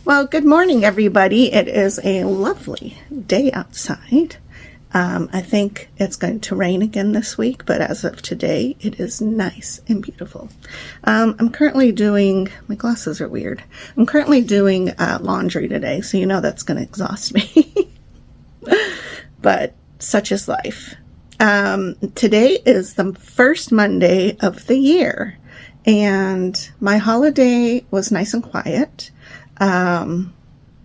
Well, good morning, everybody. It is a lovely day outside. I think it's going to rain again this week, but as of today, it is nice and beautiful. I'm currently doing, my glasses are weird. I'm currently doing laundry today, so you know that's going to exhaust me. But such is life. Today is the first Monday of the year, and my holiday was nice and quiet.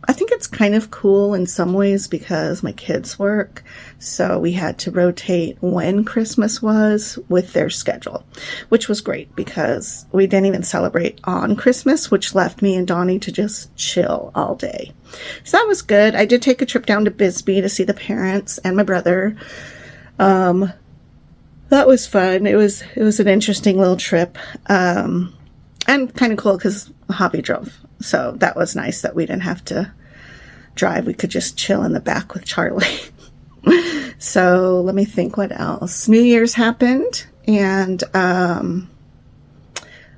I think it's kind of cool in some ways because my kids work, so we had to rotate when Christmas was with their schedule, which was great because we didn't even celebrate on Christmas, which left me and Donnie to just chill all day. So that was good. I did take a trip down to Bisbee to see the parents and my brother. That was fun. It was an interesting little trip, and kind of cool because Hobby drove. So that was nice that we didn't have to drive. We could just chill in the back with Charlie. So let me think what else. New Year's happened, and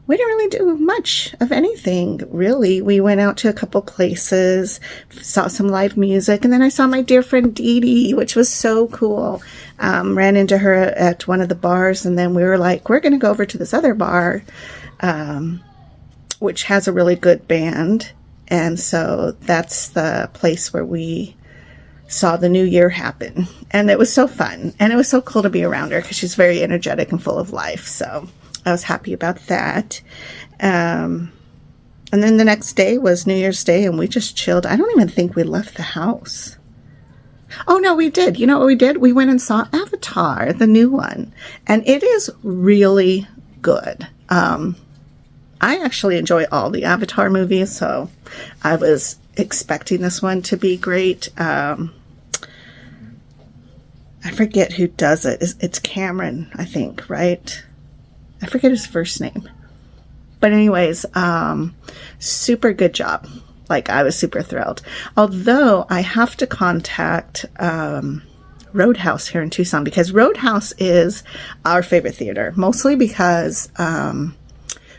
we didn't really do much of anything, really. We went out to a couple places, saw some live music, and then I saw my dear friend Dee Dee, which was so cool. Ran into her at one of the bars, and then we were like, we're going to go over to this other bar, which has a really good band. And so that's the place where we saw the new year happen. And it was so fun. And it was so cool to be around her because she's very energetic and full of life. So I was happy about that. And then the next day was New Year's Day, and we just chilled. I don't even think we left the house. Oh, no, we did. You know what we did? We went and saw Avatar, the new one. And it is really good. I actually enjoy all the Avatar movies, so I was expecting this one to be great. I forget who does it. It's Cameron, I think, right? I forget his first name. But anyways, super good job. Like, I was super thrilled. Although I have to contact Roadhouse here in Tucson, because Roadhouse is our favorite theater, mostly because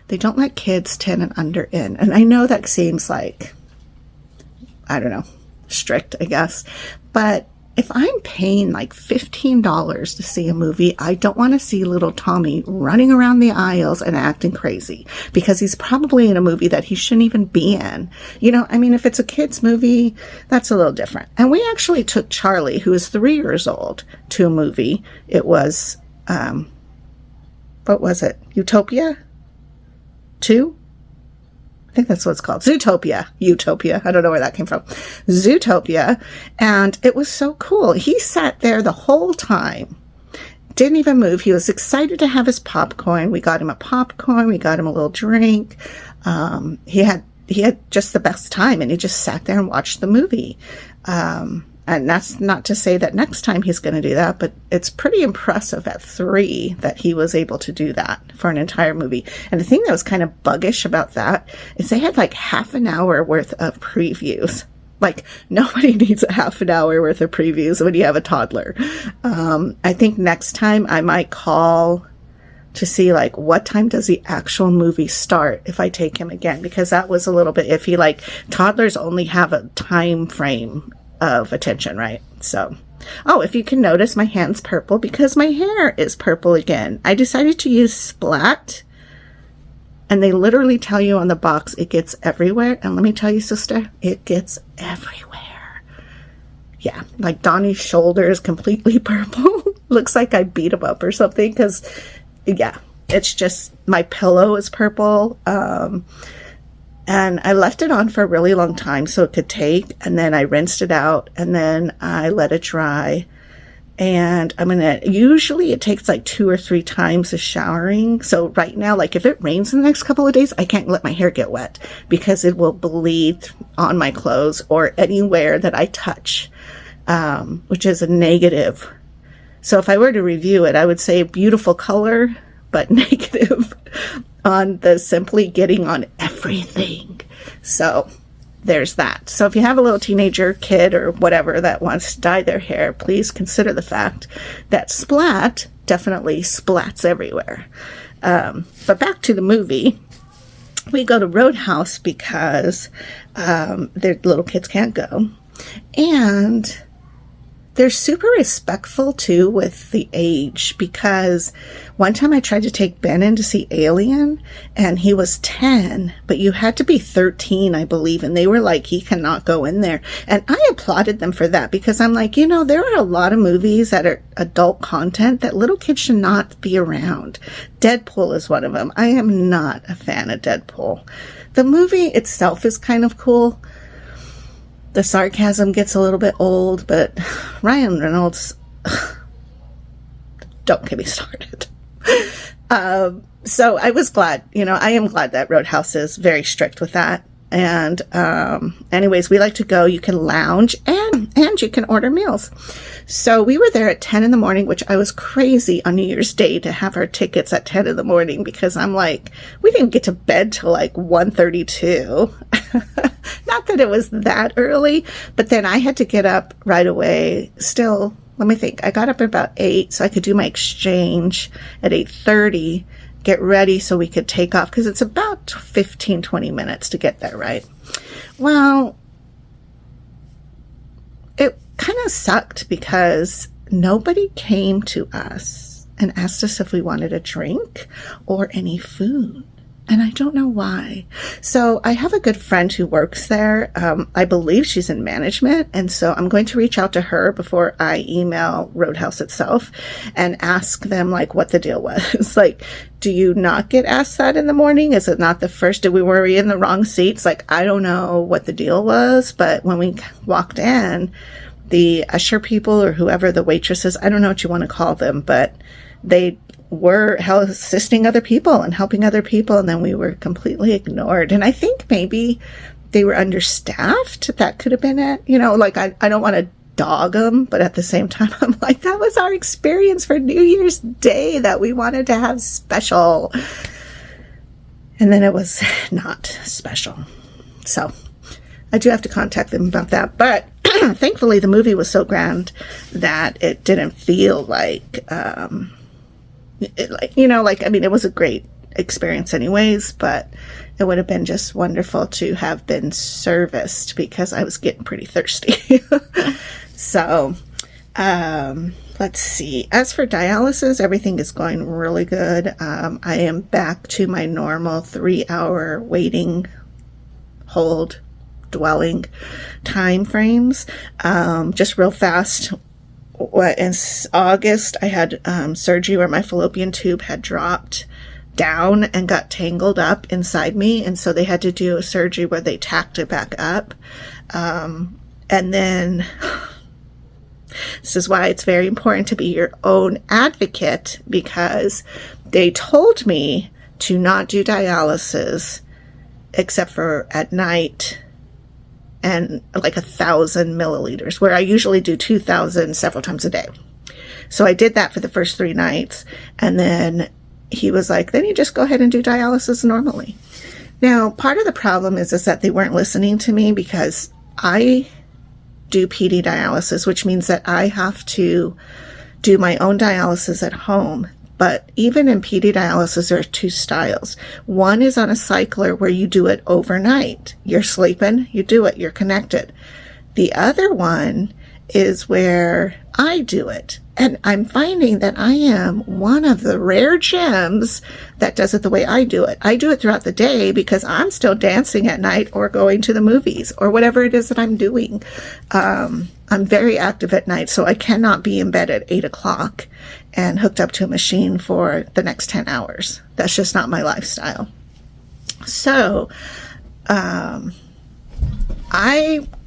they don't let kids 10 and under in. And I know that seems like, I don't know, strict, I guess. But if I'm paying like $15 to see a movie, I don't want to see little Tommy running around the aisles and acting crazy, because he's probably in a movie that he shouldn't even be in. You know, I mean, if it's a kid's movie, that's a little different. And we actually took Charlie, who is 3 years old, to a movie. It was, what was it? Utopia 2? I think that's what it's called. Zootopia. Utopia. I don't know where that came from. Zootopia. And it was so cool. He sat there the whole time. Didn't even move. He was excited to have his popcorn. We got him a popcorn. We got him a little drink. He had just the best time, and he just sat there and watched the movie. And that's not to say that next time he's going to do that, but it's pretty impressive at 3 that he was able to do that for an entire movie. And the thing that was kind of buggish about that is they had like half an hour worth of previews. Like, nobody needs a half an hour worth of previews when you have a toddler. I think next time I might call to see like what time does the actual movie start if I take him again, because that was a little bit iffy. Like, toddlers only have a time frame of attention, right? So, oh, if you can notice, my hand's purple because my hair is purple again. I decided to use Splat, and they literally tell you on the box it gets everywhere. And let me tell you, sister, it gets everywhere. Yeah, like Donnie's shoulder is completely purple. Looks like I beat him up or something, because, yeah, it's just, my pillow is purple. And I left it on for a really long time so it could take, and then I rinsed it out, and then I let it dry. And usually it takes like 2 or 3 times of showering. So right now, like if it rains in the next couple of days, I can't let my hair get wet because it will bleed on my clothes or anywhere that I touch, which is a negative. So if I were to review it, I would say beautiful color, but negative on the simply getting on everything. So there's that. So if you have a little teenager, kid, or whatever that wants to dye their hair, please consider the fact that Splat definitely splats everywhere. But back to the movie. we go to Roadhouse because their little kids can't go. And they're super respectful too with the age, because one time I tried to take Ben in to see Alien and he was 10, but you had to be 13, I believe. And they were like, he cannot go in there. And I applauded them for that, because I'm like, there are a lot of movies that are adult content that little kids should not be around. Deadpool is one of them. I am not a fan of Deadpool. The movie itself is kind of cool. The sarcasm gets a little bit old, but Ryan Reynolds, don't get me started. So I was glad, I am glad that Roadhouse is very strict with that. And anyways, we like to go. You can lounge and you can order meals. So we were there at 10 in the morning, which I was crazy on New Year's Day to have our tickets at 10 in the morning, because I'm like, we didn't get to bed till like 1:32. Not that it was that early, but then I had to get up right away. Still, let me think. I got up at about 8 so I could do my exchange at 8:30, get ready so we could take off, because it's about 15-20 minutes to get there, right? Well, it kind of sucked because nobody came to us and asked us if we wanted a drink or any food. And I don't know why. So I have a good friend who works there. I believe she's in management. And so I'm going to reach out to her before I email Roadhouse itself and ask them like what the deal was. Like, do you not get asked that in the morning? Is it not the first? Were we in the wrong seats? Like, I don't know what the deal was. But when we walked in, the usher people or whoever, the waitresses, I don't know what you want to call them, but they were assisting other people and helping other people, and then we were completely ignored. And I think maybe they were understaffed. That could have been it. Like I don't want to dog them, but at the same time, I'm like, that was our experience for New Year's Day that we wanted to have special. And then it was not special. So I do have to contact them about that. But thankfully, the movie was so grand that it didn't feel like, it was a great experience anyways, but it would have been just wonderful to have been serviced, because I was getting pretty thirsty. So, let's see. As for dialysis, everything is going really good. I am back to my normal 3-hour waiting, hold, dwelling time frames. Just real fast. In August, I had surgery where my fallopian tube had dropped down and got tangled up inside me. And so they had to do a surgery where they tacked it back up. And then this is why it's very important to be your own advocate, because they told me to not do dialysis except for at night, and like 1,000 milliliters, where I usually do 2,000 several times a day. So I did that for the first 3 nights. And then he was like, then you just go ahead and do dialysis normally. Now, part of the problem is that they weren't listening to me, because I do PD dialysis, which means that I have to do my own dialysis at home. But even in PD dialysis, there are 2 styles. One is on a cycler where you do it overnight. You're sleeping, you do it, you're connected. The other one is where I do it. And I'm finding that I am one of the rare gems that does it the way I do it. I do it throughout the day because I'm still dancing at night or going to the movies or whatever it is that I'm doing. I'm very active at night, so I cannot be in bed at 8 o'clock and hooked up to a machine for the next 10 hours. That's just not my lifestyle. So, I'm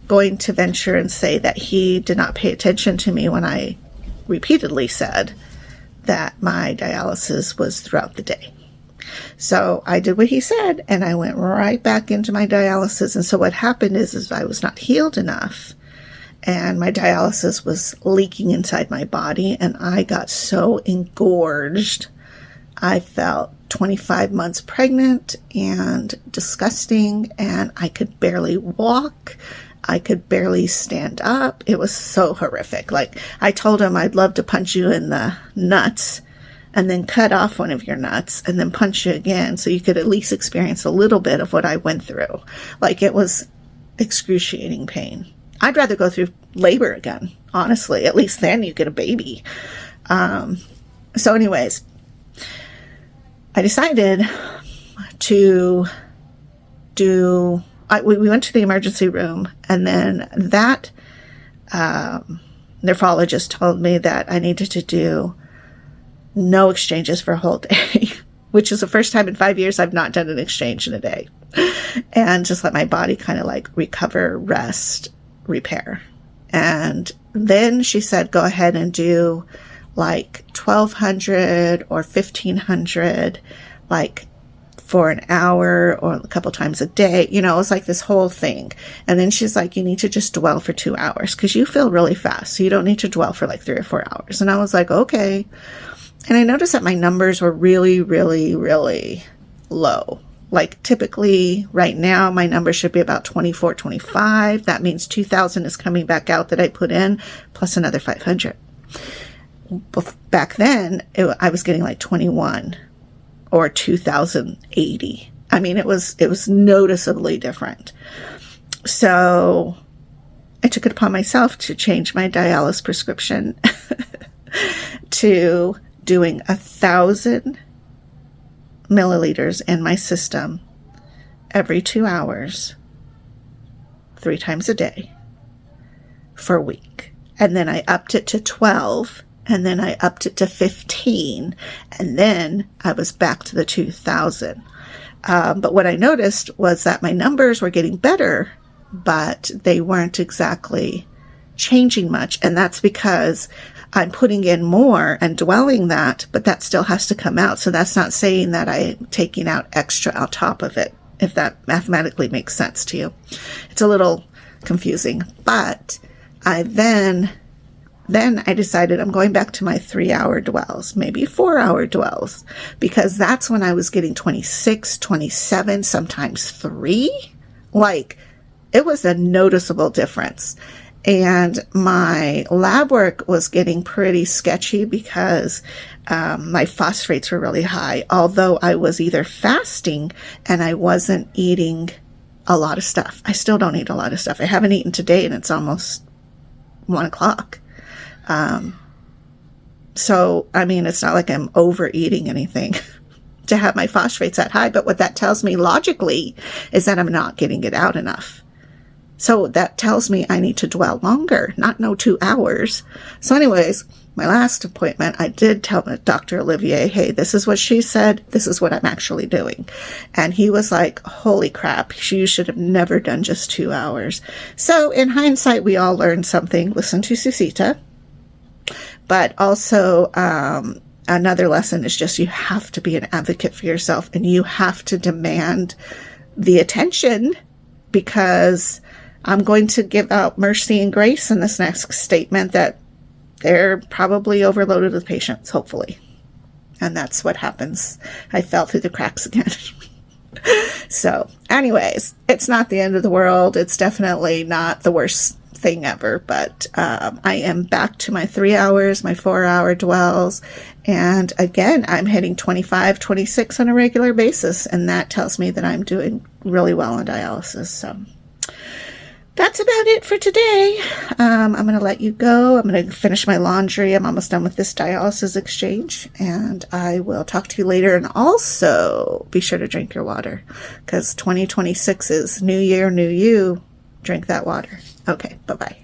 going to venture and say that he did not pay attention to me when I repeatedly said that my dialysis was throughout the day. So I did what he said, and I went right back into my dialysis. And so what happened is I was not healed enough, and my dialysis was leaking inside my body, and I got so engorged. I felt 25 months pregnant and disgusting, and I could barely walk. I could barely stand up. It was so horrific. Like, I told him I'd love to punch you in the nuts and then cut off one of your nuts and then punch you again so you could at least experience a little bit of what I went through. Like, it was excruciating pain.'t rather go through labor again, honestly. At least then you get a baby. So anyways, I decided to we went to the emergency room, and then that nephrologist told me that I needed to do no exchanges for a whole day, which is the first time in 5 years I've not done an exchange in a day, and just let my body kind of like recover, rest, repair. And then she said, go ahead and do like 1,200 or 1,500, like for an hour or a couple times a day. You know, it was like this whole thing. And then she's like, you need to just dwell for 2 hours because you feel really fast. So you don't need to dwell for like 3 or 4 hours. And I was like, okay. And I noticed that my numbers were really, really, really low. Like, typically right now, my number should be about 24, 25. That means 2,000 is coming back out that I put in, plus another 500. Back then, I was getting like 21 or 2,080. I mean, it was noticeably different. So I took it upon myself to change my dialysis prescription to doing 1,000 milliliters in my system every 2 hours, 3 times a day for a week. And then I upped it to 12, and then I upped it to 15, and then I was back to the 2,000. But what I noticed was that my numbers were getting better, but they weren't exactly changing much. And that's because I'm putting in more and dwelling that, but that still has to come out. So that's not saying that I'm taking out extra on top of it, if that mathematically makes sense to you. It's a little confusing, but I then I decided I'm going back to my 3-hour dwells, maybe 4-hour dwells, because that's when I was getting 26, 27, sometimes 3. Like, it was a noticeable difference. And my lab work was getting pretty sketchy because my phosphates were really high, although I was either fasting and I wasn't eating a lot of stuff. I still don't eat a lot of stuff. I haven't eaten today, and it's almost 1 o'clock. So, I mean, it's not like I'm overeating anything to have my phosphates that high, but what that tells me logically is that I'm not getting it out enough. So that tells me I need to dwell longer, not no 2 hours. So anyways, my last appointment, I did tell Dr. Olivier, hey, this is what she said. This is what I'm actually doing. And he was like, holy crap, you should have never done just 2 hours. So in hindsight, we all learned something. Listen to Susita. But also, another lesson is just you have to be an advocate for yourself, and you have to demand the attention, because I'm going to give out mercy and grace in this next statement that they're probably overloaded with patients, hopefully. And that's what happens. I fell through the cracks again. So anyways, it's not the end of the world. It's definitely not the worst thing ever, but I am back to my 3 hours, my 4-hour dwells. And again, I'm hitting 25, 26 on a regular basis. And that tells me that I'm doing really well on dialysis. So that's about it for today. I'm going to let you go. I'm going to finish my laundry. I'm almost done with this dialysis exchange, and I will talk to you later. And also be sure to drink your water, because 2026 is new year, new you. Drink that water. Okay. Bye-bye.